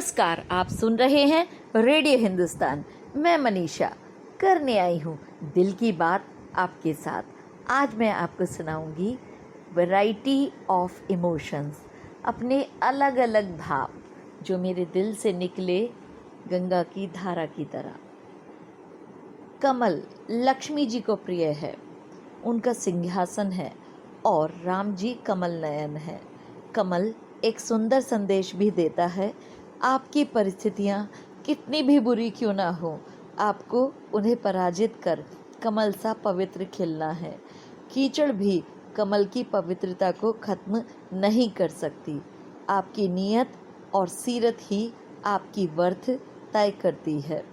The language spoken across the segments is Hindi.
नमस्कार, आप सुन रहे हैं रेडियो हिंदुस्तान। मैं मनीषा करने आई हूँ दिल की बात आपके साथ। आज मैं आपको सुनाऊंगी वैरायटी ऑफ इमोशंस, अपने अलग अलग भाव जो मेरे दिल से निकले गंगा की धारा की तरह। कमल लक्ष्मी जी को प्रिय है, उनका सिंहासन है और राम जी कमल नयन है। कमल एक सुंदर संदेश भी देता है, आपकी परिस्थितियाँ कितनी भी बुरी क्यों ना हो, आपको उन्हें पराजित कर कमल सा पवित्र खिलना है। कीचड़ भी कमल की पवित्रता को खत्म नहीं कर सकती। आपकी नीयत और सीरत ही आपकी वर्थ तय करती है।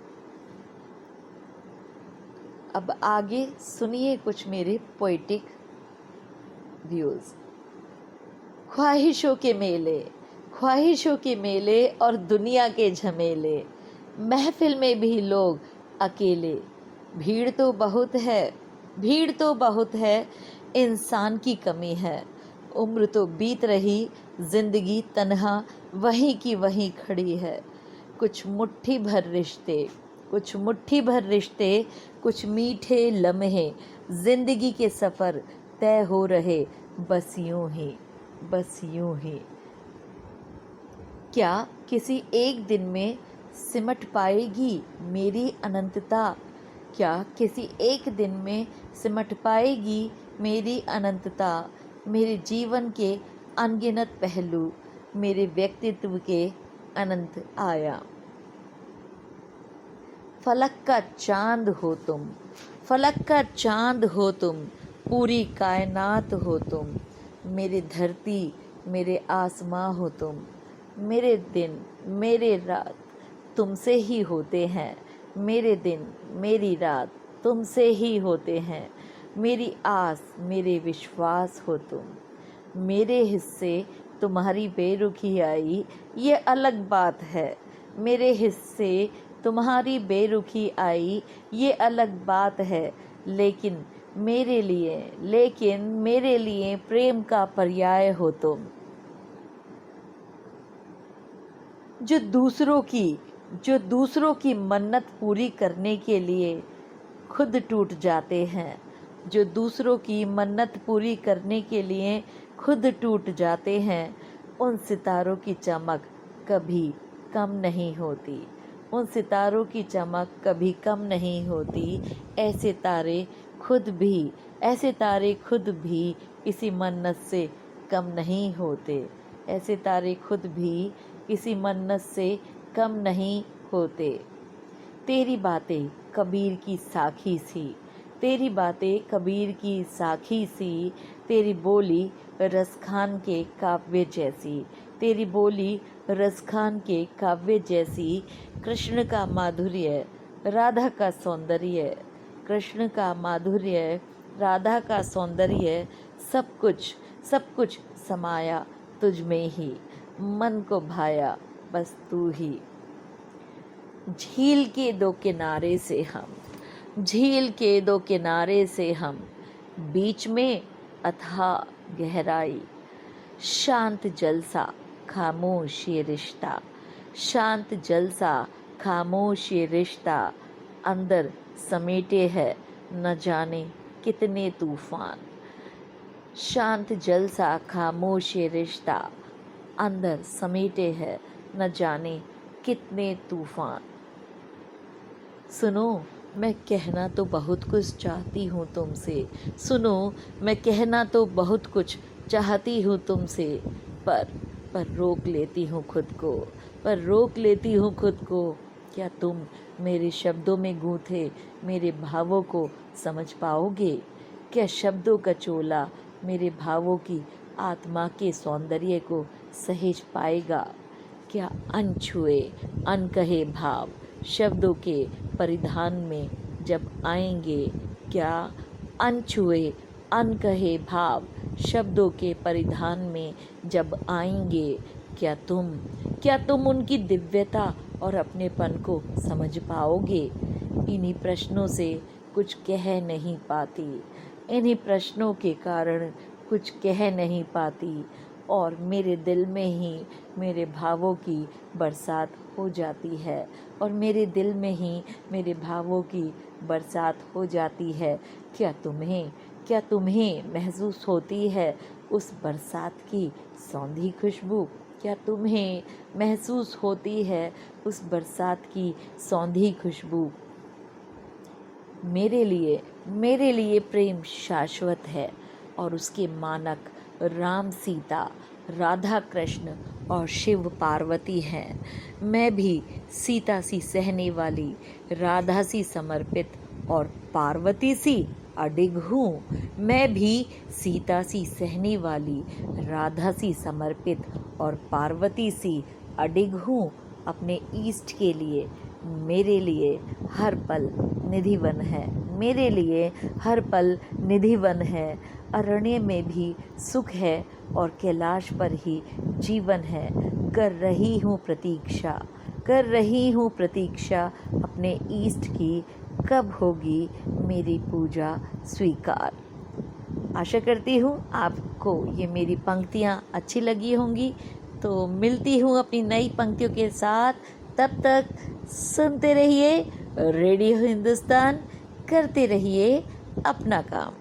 अब आगे सुनिए कुछ मेरे पोएटिक व्यूज़। ख्वाहिशों के मेले और दुनिया के झमेले, महफिल में भी लोग अकेले। भीड़ तो बहुत है, इंसान की कमी है। उम्र तो बीत रही, जिंदगी तन्हा वहीं की वहीं खड़ी है। कुछ मुट्ठी भर रिश्ते, कुछ मीठे लम्हे, जिंदगी के सफ़र तय हो रहे बस यूं ही। क्या किसी एक दिन में सिमट पाएगी मेरी अनंतता? क्या किसी एक दिन में सिमट पाएगी मेरी अनंतता? मेरे जीवन के अनगिनत पहलू, मेरे व्यक्तित्व के अनंत आयाम। फलक का चांद हो तुम, पूरी कायनात हो तुम। मेरी धरती, मेरे आसमां हो तुम। मेरे दिन, मेरे रात तुमसे ही होते हैं। मेरे दिन, मेरी रात तुमसे ही होते हैं। मेरी आस, मेरे विश्वास हो तुम। मेरे हिस्से तुम्हारी बेरुखी आई, ये अलग बात है। मेरे हिस्से तुम्हारी बेरुखी आई, ये अलग बात है। लेकिन मेरे लिए प्रेम का पर्याय हो तुम। जो दूसरों की मन्नत पूरी करने के लिए खुद टूट जाते हैं, जो दूसरों की मन्नत पूरी करने के लिए खुद टूट जाते हैं, उन सितारों की चमक कभी कम नहीं होती। उन सितारों की चमक कभी कम नहीं होती। ऐसे तारे खुद भी किसी मन्नत से कम नहीं होते। ऐसे तारे खुद भी किसी मन्नत से कम नहीं होते। तेरी बातें कबीर की साखी सी, तेरी बोली रसखान के काव्य जैसी। कृष्ण का माधुर्य, राधा का सौंदर्य, सब कुछ समाया तुझ में ही। मन को भाया बस तू ही। झील के दो किनारे से हम, बीच में अथाह गहराई। शांत जलसा खामोश ये रिश्ता, अंदर समेटे है न जाने कितने तूफान। शांत जलसा खामोश ये रिश्ता, अंदर समेटे है न जाने कितने तूफान। सुनो, मैं कहना तो बहुत कुछ चाहती हूँ तुमसे, पर रोक लेती हूँ खुद को। क्या तुम मेरे शब्दों में गूंथे मेरे भावों को समझ पाओगे? क्या शब्दों का चोला मेरे भावों की आत्मा के सौंदर्य को सहेज पाएगा? क्या अनछुए अनकहे भाव शब्दों के परिधान में जब आएंगे? क्या अनछुए अनकहे भाव शब्दों के परिधान में जब आएंगे? क्या तुम उनकी दिव्यता और अपनेपन को समझ पाओगे? इन्हीं प्रश्नों से कुछ कह नहीं पाती, इन्हीं प्रश्नों के कारण कुछ कह नहीं पाती। और मेरे दिल में ही मेरे भावों की बरसात हो जाती है, और मेरे दिल में ही मेरे भावों की बरसात हो जाती है। क्या तुम्हें महसूस होती है उस बरसात की सौंधी खुशबू? क्या तुम्हें महसूस होती है उस बरसात की सौंधी खुशबू? मेरे लिए प्रेम शाश्वत है, और उसके मानक राम सीता, राधा कृष्ण और शिव पार्वती हैं। मैं भी सीता सी सहने वाली, राधा सी समर्पित और पार्वती सी अडिग हूँ। मैं भी सीता सी सहने वाली, राधा सी समर्पित और पार्वती सी अडिग हूँ। अपने ईष्ट के लिए मेरे लिए हर पल निधिवन है, मेरे लिए हर पल निधिवन है। अरण्य में भी सुख है और कैलाश पर ही जीवन है। कर रही हूँ प्रतीक्षा अपने ईष्ट की, कब होगी मेरी पूजा स्वीकार। आशा करती हूँ आपको ये मेरी पंक्तियाँ अच्छी लगी होंगी। तो मिलती हूँ अपनी नई पंक्तियों के साथ। तब तक सुनते रहिए रेडियो हिंदुस्तान, करते रहिए अपना काम।